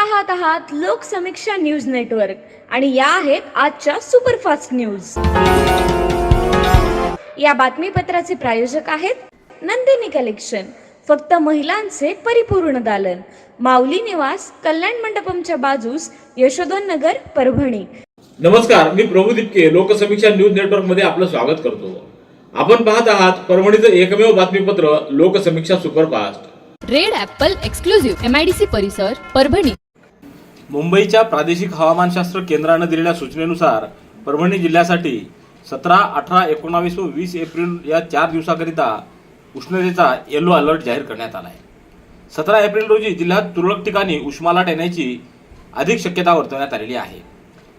पाहत आहात Loksamiksha news network आणि या आहेत आजच्या सुपरफास्ट न्यूज। या बातमीपत्राचे प्रायोजक आहेत नंदिनी कलेक्शन, फक्त महिलांचे परिपूर्ण दालन, माऊली निवास, कल्याण मंडपमच्या बाजूस, यशोधन नगर, परभणी। नमस्कार, मी प्रभू दिपके लोकसमीक्षा न्यूज नेटवर्क मध्ये आपलं स्वागत करतो। आपण पाहत आहात परभणीचं एकमेव बातमीपत्र Loksamiksha superfast. Red Apple exclusive MIDC परिसर, परभणी। मुंबईच्या प्रादेशिक हवामानशास्त्र केंद्राने दिलेल्या सूचनेनुसार परभणी जिल्ह्यासाठी 17, 18, 19 व 20 एप्रिल या 4 दिवसाकरिता उष्णतेचा येलो अलर्ट जाहीर करण्यात आला आहे। 17 एप्रिल रोजी जिल्ह्यात तुरळक ठिकाणी उष्मालाट येण्याची अधिक शक्यता वर्तवण्यात आलेली आहे,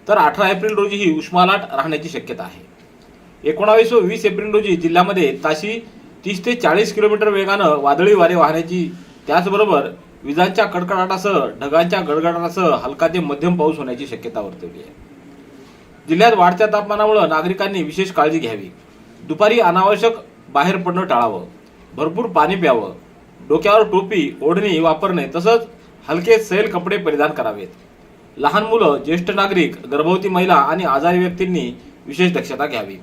तर 18 एप्रिल रोजीही उष्मालाट राहण्याची शक्यता आहे। 19 व 20 एप्रिल रोजी जिल्ह्यामध्ये ताशी 30 ते 40 किलोमीटर वेगानं वादळी वारे वाहण्याची, त्याचबरोबर विजांच्या कडकडाटासह ढगांच्या गडगडाटासह हलका ते मध्यम पाऊस होण्याची शक्यता वर्तवली आहे। जिल्ह्यात वाढत्या तापमानामुळे नागरिकांनी विशेष काळजी घ्यावी। दुपारी अनावश्यक बाहेर पडणं टाळावं, भरपूर पाणी प्यावं, डोक्यावर टोपी ओढणी वापरणे तसंच हलके सैल कपडे परिधान करावेत। लहान मुलं, ज्येष्ठ नागरिक, गर्भवती महिला आणि आजारी व्यक्तींनी विशेष दक्षता घ्यावी।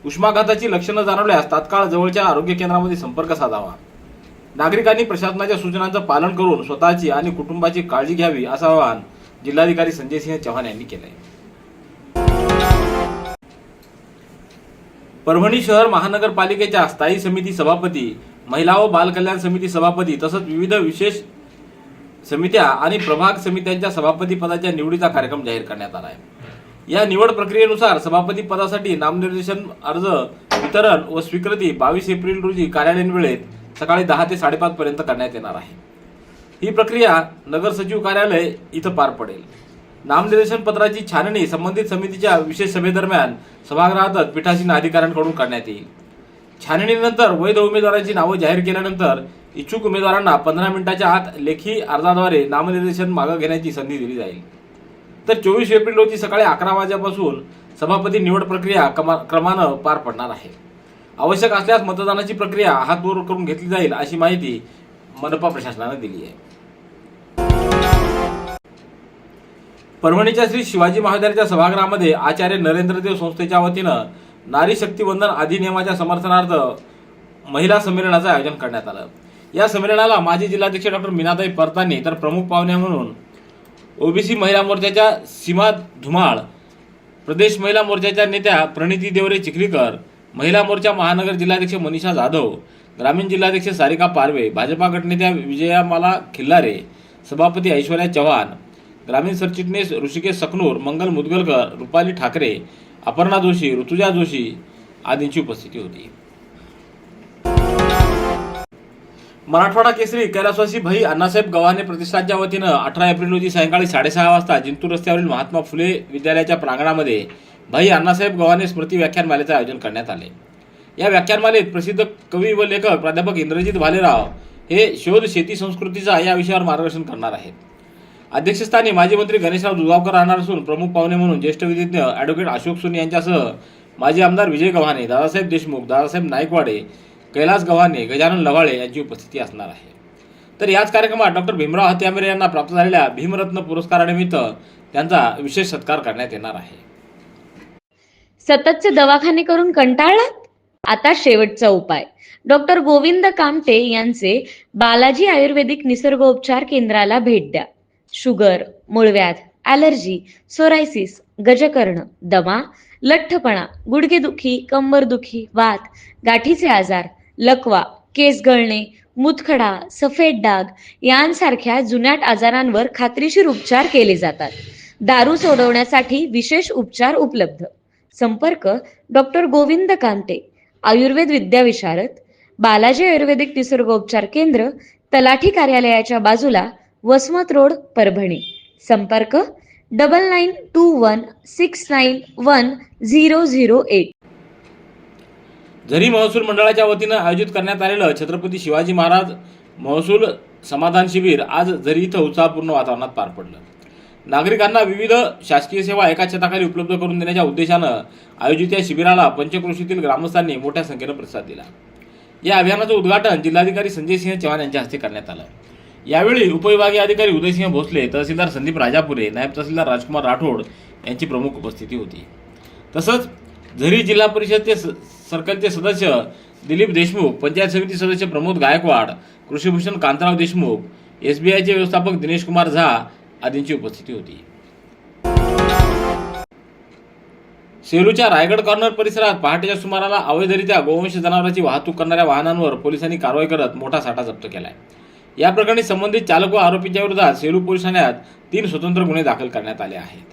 उष्माघाताची लक्षणं जाणवल्यास तात्काळ जवळच्या आरोग्य केंद्रामध्ये संपर्क साधावा। नागरिकांनी प्रशासनाच्या सूचनांचं पालन करून स्वतःची आणि कुटुंबाची काळजी घ्यावी असं आवाहन जिल्हाधिकारी संजय सिंह चव्हाण यांनी केलंय। परभणी शहर महानगरपालिकेच्या स्थायी समिती सभापती, महिला व बाल कल्याण समिती सभापती तसंच विविध विशेष समित्या आणि प्रभाग समित्यांच्या सभापती पदाच्या निवडीचा कार्यक्रम जाहीर करण्यात आला आहे। या निवड प्रक्रियेनुसार सभापती पदासाठी नामनिर्देशन अर्ज वितरण व स्वीकृती 22 एप्रिल रोजी कार्यालयीन वेळेत सकाळी 10 ते 5:30 पर्यंत करण्यात येणार आहे। ही प्रक्रिया नगर सचिव कार्यालय इथं पार पडेल। नामनिर्देशन पत्राची छाननी संबंधित समितीच्या विशेष सभेदरम्यान सभागृहातच पीठासीन अधिकाऱ्यांकडून करण्यात येईल। छाननीनंतर वैध उमेदवारांची नावं जाहीर केल्यानंतर इच्छुक उमेदवारांना 15 मिनिटांच्या आत लेखी अर्जाद्वारे नामनिर्देशन मागे घेण्याची संधी दिली जाईल। तर 24 एप्रिल रोजी सकाळी 11 वाजल्यापासून सभापती निवड प्रक्रिया क्रमानं पार पडणार आहे। आवश्यक असल्यास मतदानाची प्रक्रिया हातवर करून घेतली जाईल अशी माहिती मनपा प्रशासनाने दिली आहे। परभणीच्या श्री शिवाजी महाविद्यालयाच्या सभागृहामध्ये आचार्य नरेंद्रदेव संस्थेच्या वतीनं नारी शक्ती वंदन अधिनियमाच्या समर्थनार्थ महिला संमेलनाचं आयोजन करण्यात आलं। या संमेलनाला माजी जिल्हाध्यक्ष डॉक्टर मीनाताई परतानी तर प्रमुख पाहुणे म्हणून ओबीसी महिला मोर्चाच्या सीमा धुमाळ, प्रदेश महिला मोर्चाच्या नेत्या प्रणिती देवरे चिखलीकर, महिला मोर्चा महानगर जिल्हाध्यक्ष मनीषा जाधव, ग्रामीण जिल्हाध्यक्ष सारिका पारवे, भाजपा गटनेत्या विजयामाला खिल्लारे, सभापती ऐश्वर्या चव्हाण, ग्रामीण सरचिटणीस ऋषिकेश सकनूर, मंगल मुदगलकर, रुपाली ठाकरे, अपर्णा जोशी, ऋतुजा जोशी आदींची उपस्थिती होती। मराठवाडा केसरी कैलासवासी भाई अण्णासाहेब गव्हाणे प्रतिष्ठानच्या वतीनं 18 एप्रिल रोजी सायंकाळी 6:30 वाजता जिंतूर रस्त्यावरील महात्मा फुले विद्यालयाच्या प्रांगणामध्ये भाई अण्णासाहेब गव्हाणे स्मृती व्याख्यानमालेचं आयोजन करण्यात आले। या व्याख्यानमालेत प्रसिद्ध कवी व लेखक प्राध्यापक इंद्रजित भालेराव हे शोध शेती संस्कृतीचा या विषयावर मार्गदर्शन करणार आहेत। अध्यक्षस्थानी माजी मंत्री गणेशराव दुगावकर राहणार असून प्रमुख पाहुणे म्हणून ज्येष्ठ विधिज्ञ ॲडव्होकेट अशोक सोनी यांच्यासह माजी आमदार विजय गव्हाणे, दादासाहेब देशमुख, दादासाहेब नाईकवाडे, कैलास गव्हाणे, गजानन लवाळे यांची उपस्थिती असणार आहे। तर याच कार्यक्रमात डॉक्टर भीमराव हत्यामेरे यांना प्राप्त झालेल्या भीमरत्न पुरस्कारानिमित्त त्यांचा विशेष सत्कार करण्यात येणार आहे। सततचे दवाखाने करून कंटाळलात? आता शेवटचा उपाय। डॉक्टर गोविंद कामटे यांचे बालाजी आयुर्वेदिक निसर्गोपचार केंद्राला भेट द्या। शुगर, मूळव्याध, ॲलर्जी, सोरायसिस, गजकर्ण, दमा, लठ्ठपणा, गुडघेदुखी, कंबरदुखी, वात, गाठीचे आजार, लकवा, केस गळणे, मूतखडा, सफेद डाग यांसारख्या जुनाट आजारांवर खात्रीशीर उपचार केले जातात। दारू सोडवण्यासाठी विशेष उपचार उपलब्ध। संपर्क डॉक्टर गोविंद कामटे, आयुर्वेद विद्याविशारद, बालाजी आयुर्वेदिक निसर्गोपचार केंद्र, तलाठी कार्यालयाच्या बाजूला, वसमत रोड, परभणी। संपर्क 9921691008। झरी महसूल मंडळाच्या वतीनं आयोजित करण्यात आलेलं छत्रपती शिवाजी महाराज महसूल समाधान शिबिर आज झरी इथं उत्साहपूर्ण वातावरणात पार पडलं। नागरिकांना विविध शासकीय सेवा एका छताखाली उपलब्ध करून देण्याच्या उद्देशानं आयोजित या शिबिराला पंचक्रोशीतील ग्रामस्थांनी मोठ्या संख्येनं प्रतिसाद दिला। या अभियानाचं उद्घाटन जिल्हाधिकारी संजय सिंह चव्हाण यांच्या हस्ते करण्यात आलं। यावेळी उपविभागीय अधिकारी उदयसिंह भोसले, तहसीलदार संदीप राजापुरे, नायब तहसीलदार राजकुमार राठोड यांची प्रमुख उपस्थिती होती. तसंच झरी जिल्हा परिषदचे सर्कलचे सदस्य दिलीप देशमुख, पंचायत समिती सदस्य प्रमोद गायकवाड, कृषीभूषण कांतराव देशमुख, SBIचे व्यवस्थापक दिनेश कुमार झा आदींची उपस्थिती होती. सेलूच्या रायगड कॉर्नर परिसरात पहाटेच्या सुमाराला अवैधरित्या गोवंश जनावरांची वाहतूक करणाऱ्या वाहनांवर पोलिसांनी कारवाई करत मोठा साठा जप्त केलाय. या प्रकरणी संबंधित चालक व आरोपींच्या विरोधात सेलू पोलीस ठाण्यात 3 स्वतंत्र गुन्हे दाखल करण्यात आले आहेत.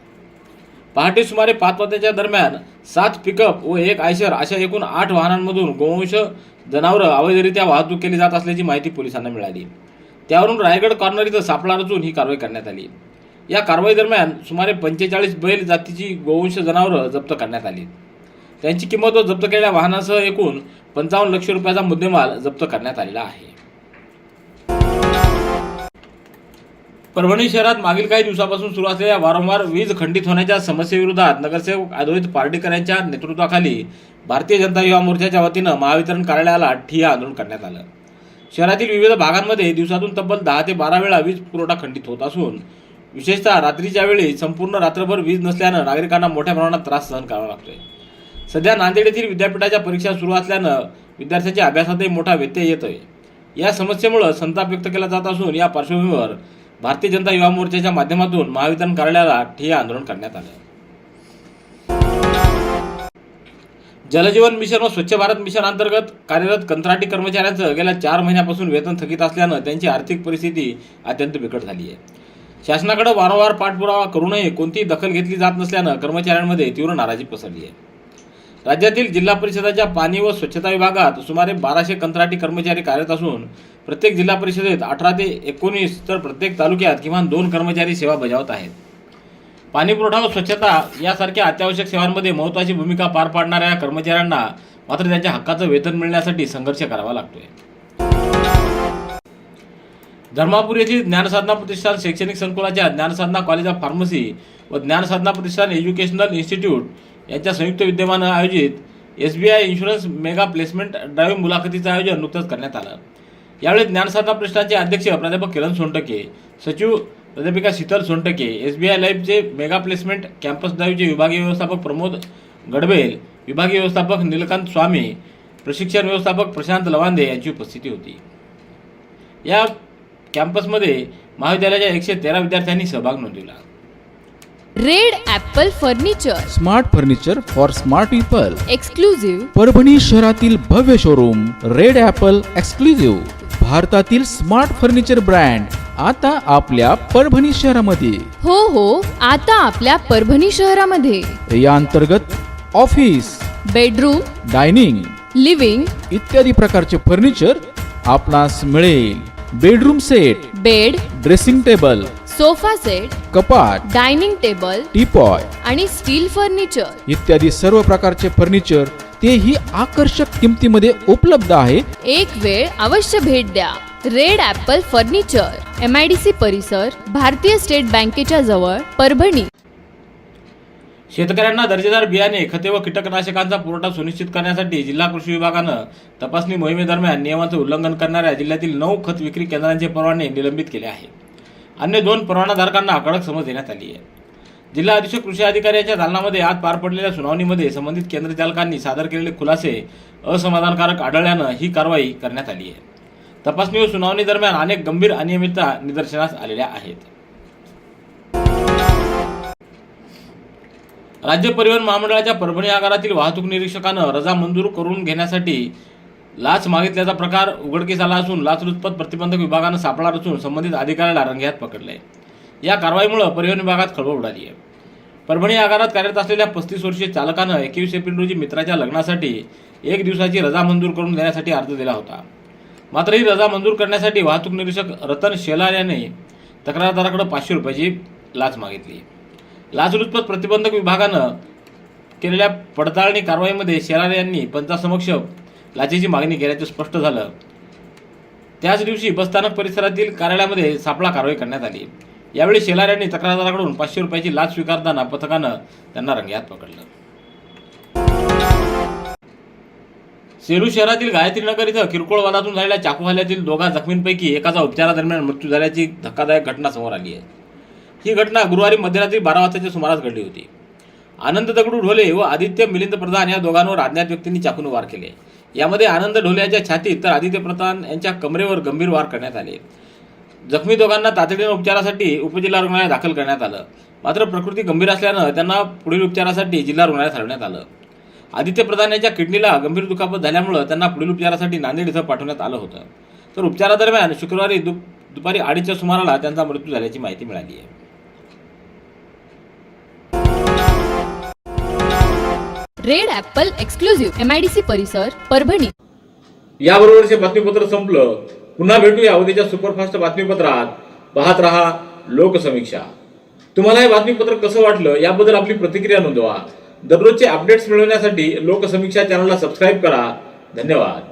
पहाटे सुमारे 5 वाजताच्या दरम्यान 7 पिकअप व 1 आयशर अशा एकूण 8 वाहनांमधून गोवंश जनावरं अवैधरित्या वाहतूक केली जात असल्याची माहिती पोलिसांना मिळाली. त्यावरून रायगड कॉर्नर इथं सापळा रचून ही कारवाई करण्यात आली. या कारवाई दरम्यान सुमारे 45 बैल जातीची गोवंश जनावरं जप्त करण्यात आली. त्यांची किंमत व जप्त केलेल्या वाहनासह एकूण 55 लाख रुपयाचा मुद्देमाल जप्त करण्यात आलेला आहे. परभणी शहरात मागील काही दिवसापासून सुरू असलेल्या वारंवार वीज खंडित होण्याच्या समस्येविरोधात नगरसेवक अद्वैत पार्टीकर यांच्या नेतृत्वाखाली भारतीय जनता युवा मोर्चाच्या वतीनं महावितरण कार्यालयाला ठिय्या आंदोलन करण्यात आलं. शहरातील विविध भागांमध्ये दिवसातून तब्बल 10 ते 12 वेळा वीज पुरवठा खंडित होत असून विशेषतः रात्रीच्या वेळी संपूर्ण रात्रभर वीज नसल्यानं नागरिकांना मोठ्या प्रमाणात त्रास सहन करावा लागतोय. सध्या नांदेड येथील विद्यापीठाच्या परीक्षा सुरू असल्यानं विद्यार्थ्यांच्या अभ्यासातही मोठा व्यत्यय येतोय. या समस्येमुळे संताप व्यक्त केला जात असून या पार्श्वभूमीवर भारतीय जनता युवा मोर्चाच्या माध्यमातून महावितरण कार्यालयाला ठिय्या आंदोलन करण्यात आलं. जलजीवन मिशन व स्वच्छ भारत मिशन अंतर्गत कार्यरत कंत्राटी कर्मचाऱ्यांचं गेल्या 4 महिन्यापासून वेतन थकीत असल्यानं त्यांची आर्थिक परिस्थिती अत्यंत बिकट झाली आहे. शासनाकडे वारंवार पाठपुरावा करूनही कोणतीही दखल घेतली जात नसल्यानं कर्मचाऱ्यांमध्ये तीव्र नाराजी पसरली आहे. राज्यातील जिल्हा परिषदाच्या पाणी व स्वच्छता विभागात सुमारे 1200 कंत्राटी कर्मचारी कार्यरत असून प्रत्येक जिल्हा परिषदेत 18 ते 19 तर प्रत्येक तालुक्यात किमान 2 कर्मचारी सेवा बजावत आहेत. पाणी पुरवठा व स्वच्छता यासारख्या अत्यावश्यक सेवांमध्ये महत्त्वाची भूमिका पार पाडणाऱ्या कर्मचाऱ्यांना मात्र त्यांच्या हक्काचं वेतन मिळण्यासाठी संघर्ष करावा लागतोय. धर्मापूर येथील ज्ञानसाधना प्रतिष्ठान शैक्षणिक संकुलाच्या ज्ञानसाधना कॉलेज ऑफ फार्मसी व ज्ञानसाधना प्रतिष्ठान एज्युकेशनल इन्स्टिट्यूट यांच्या संयुक्त विद्यमानं आयोजित SBI insurance mega placement drive मुलाखतीचं आयोजन नुकतंच करण्यात आलं. यावेळी ज्ञानसाधना प्रतिष्ठानचे अध्यक्ष प्राध्यापक किरण सोनटके, सचिव प्राध्यापिका शीतल सोनटके, SBI लाईफचे मेगा प्लेसमेंट कॅम्पस ड्राईव्हचे विभागीय व्यवस्थापक प्रमोद गडबेल, विभागीय व्यवस्थापक नीलकांत स्वामी, प्रशिक्षण व्यवस्थापक प्रशांत लवांदे यांची उपस्थिती होती. या कॅम्पसमध्ये महाविद्यालयाच्या 113 विद्यार्थ्यांनी सहभाग नोंदवला. Red Apple furniture, smart furniture for smart people. Exclusive Parbhani शहरातील भव्य शोरूम रेड ॲपल एक्सक्लुझिव्ह. भारतातील स्मार्ट फर्निचर ब्रँड आता आपल्या परभणी शहरामध्ये. हो, आता आपल्या परभणी शहरामध्ये. या अंतर्गत ऑफिस, बेडरूम, डायनिंग, लिव्हिंग इत्यादी प्रकारचे फर्निचर आपणास मिळेल. Bedroom set, bed, dressing table, sofa set, कपाट, डायनिंग टेबल टीपॉय आणि स्टील फर्निचर इत्यादी सर्व प्रकारचे फर्निचर तेही आकर्षक किमतीमध्ये उपलब्ध आहे. एक वेळ अवश्य भेट द्या. रेड ॲपल फर्निचर, MIDC परिसर, भारतीय स्टेट बँकेच्या जवळ, परभणी. शेतकऱ्यांना दर्जेदार बियाणे, खते व कीटकनाशकांचा पुरवठा सुनिश्चित करण्यासाठी जिल्हा कृषी विभागानं तपासणी मोहिमेदरम्यान नियमांचं उल्लंघन करणाऱ्या जिल्ह्यातील 9 खत विक्री केंद्रांचे परवाने निलंबित केले आहेत. अन्य 2 परवानाधारकांना कडक समज देण्यात आली आहे. जिल्हा अधीक्षक कृषी अधिकारी यांच्या दालनामध्ये आज पार पडलेल्या सुनावणीमध्ये संबंधित केंद्र चालकांनी सादर केलेले खुलासे असमाधानकारक आढळल्यानं ही कारवाई करण्यात आली आहे. तपासणी व सुनावणी दरम्यान अनेक गंभीर अनियमितता निदर्शनास आलेल्या आहेत. राज्य परिवहन महामंडळाच्या परभणी आगारातील वाहतूक निरीक्षकानं रजा मंजूर करून घेण्यासाठी लाच मागितल्याचा प्रकार उघडकीस आला असून लाचलुचपत प्रतिबंधक विभागानं सापळा रचून संबंधित अधिकाऱ्याला रंगेहात पकडले. या कारवाईमुळे परिवहन विभागात खळबळ उडाली आहे. परभणी आगारात कार्यरत असलेल्या 35 वर्षीय चालकानं 21 एप्रिल रोजी मित्राच्या लग्नासाठी 1 दिवसाची रजा मंजूर करून देण्यासाठी अर्ज दिला होता. मात्र ही रजा मंजूर करण्यासाठी वाहतूक निरीक्षक रतन शेलार याने तक्रारदाराकडे 500 रुपयाची लाच मागितली. लाचलुचपत प्रतिबंधक विभागानं केलेल्या पडताळणी कारवाईमध्ये शेलार यांनी पंचासमक्ष लाचेची मागणी केल्याचे स्पष्ट झालं. त्याच दिवशी बसस्थानक परिसरातील कार्यालयामध्ये सापळा कारवाई करण्यात आली. यावेळी शेलार यांनी तक्रारदाराकडून 500 रुपयाची लाच स्वीकारताना पथकानं त्यांना रंगेहात पकडलं. सेलू शहरातील गायत्रीनगर इथं किरकोळ वादातून झालेल्या चाकू हल्ल्यातील दोघा जखमींपैकी एकाचा उपचारादरम्यान मृत्यू झाल्याची धक्कादायक घटना समोर आली आहे। ही घटना गुरुवारी मध्यरात्री 12 वाजताच्या सुमारास घडली होती। आनंद दगडू ढोले व आदित्य मिलिंद प्रधान या दोघांवर अज्ञात व्यक्तींनी चाकूने वार केले। यामध्ये आनंद ढोले यांच्या छातीत तर आदित्य प्रधान यांच्या कमरेवर गंभीर वार करण्यात आले। जखमी दोघांना तातडीने उपचारासाठी उपजिल्हा रुग्णालयात दाखल करण्यात आलं, मात्र प्रकृती गंभीर असल्यानं त्यांना पुढील उपचारासाठी जिल्हा रुग्णालयात हलवण्यात आलं। आदित्य प्रधान यांच्या किडनीला गंभीर दुखापत झाल्यामुळे त्यांना पुढील उपचारासाठी नांदेड इथं पाठवण्यात आलं होतं। तर उपचारादरम्यान शुक्रवारी दुपारी 2:30च्या सुमाराला त्यांचा मृत्यू झाल्याची माहिती मिळाली आहे। रेड ॲपल एक्सक्लुझिव्ह MIDC परिसर परभणी। याबरोबरचे बातमीपत्र संपलं। पुन्हा भेटूया उद्याच्या सुपरफास्ट बातमीपत्रात। पाहत रहा लोकसमीक्षा। तुम्हाला हे बातमीपत्र कसं वाटलं याबद्दल आपली प्रतिक्रिया नोंदवा। दररोजचे अपडेट्स मिळवण्यासाठी लोकसमीक्षा चॅनलला सबस्क्राईब करा। धन्यवाद।